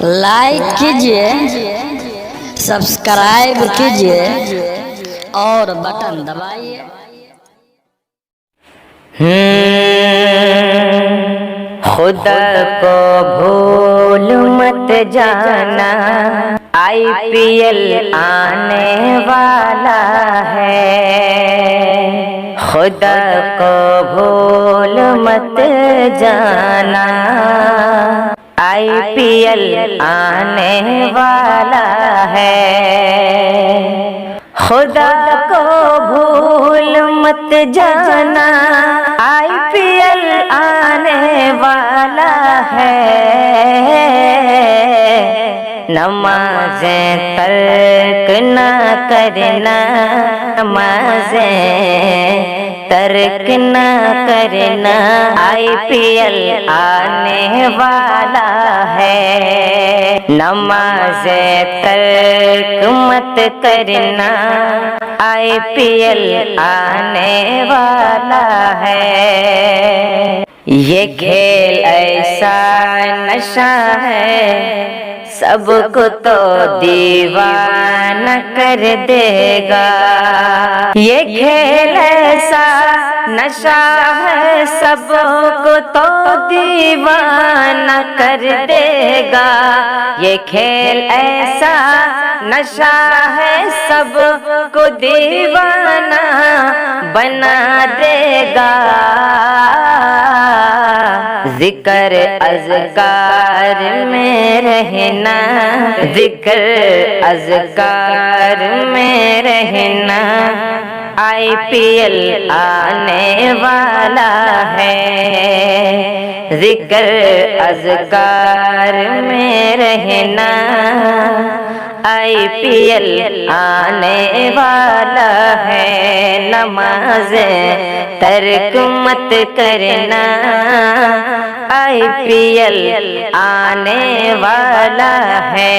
Like कीजिए, subscribe कीजिए और बटन दबाइए। खुदा को भूल मत जाना, IPL आने वाला है। खुदा को भूल मत जाना, IPL आने वाला है। खुदा को भूल मत जाना, IPL आने वाला है। नमाज़ें तर्क ना करना, नमाज़ें तर्क ना करना, IPL आने वाला है। नमाज़ें तर्क मत करना, IPL आने वाला है। ये खेल ऐसा नशा है, सबको तो दीवाना कर देगा। ये खेल ऐसा नशा है, सबको तो दीवाना कर देगा। ये खेल ऐसा नशा है, सबको दीवाना बना देगा। ज़िक्र अज़कार में रहना, ज़िक्र अज़कार में रहना, IPL आने वाला है। ज़िक्र अज़कार में रहना, IPL आने वाला है। नमाज़ें तर्क मत करना, IPL आने वाला है।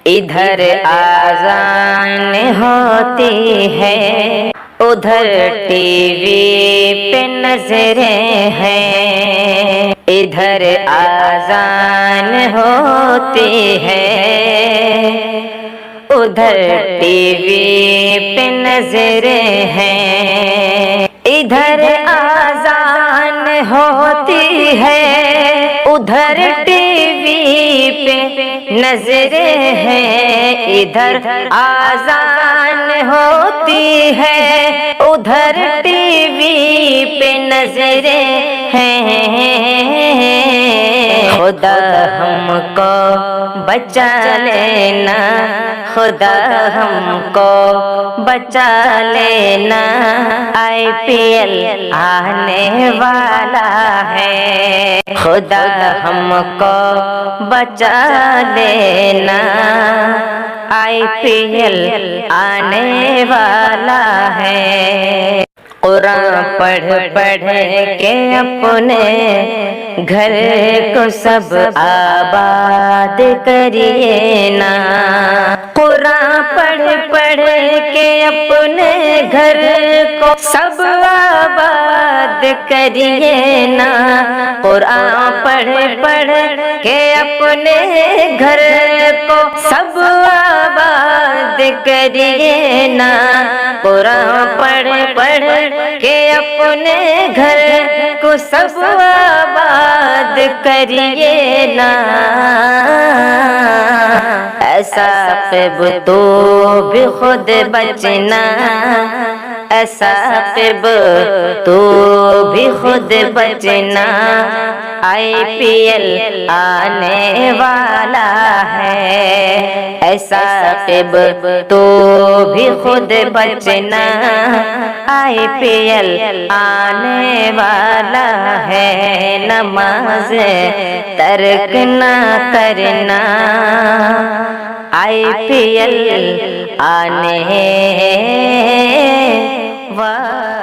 इधर आज़ान होती है, उधर टीवी पे नजरें हैं। इधर आज़ान होती है, उधर टीवी पे नजरें हैं। इधर आज़ान होती है, उधर टीवी पे नजरें हैं। इधर आज़ान होती है, उधर टीवी पे नजरें हैं। खुदा हमको बचा लेना, खुदा हमको बचा लेना, IPL आने वाला है। खुदा हमको बचा लेना, IPL आने वाला है। कुरान पढ़ पढ़ के अपने घर को सब आबाद करिए ना। कुरान पढ़ पढ़ के अपने घर को सब आबाद करिए ना। कुरान पढ़ पढ़ के अपने घर को सब आबाद करिए ना। कुरान पढ़ पढ़ के अपने घर को सब आबाद करिए ना। ऐसा क़िब तो भी खुद बचना, ऐसा क़िब तो भी खुद बचना, IPL आने वाला है। ऐसा क़िब तो भी खुद बचना, IPL आने वाला है। नमाज़ तर्क ना करना, IPL आने वाला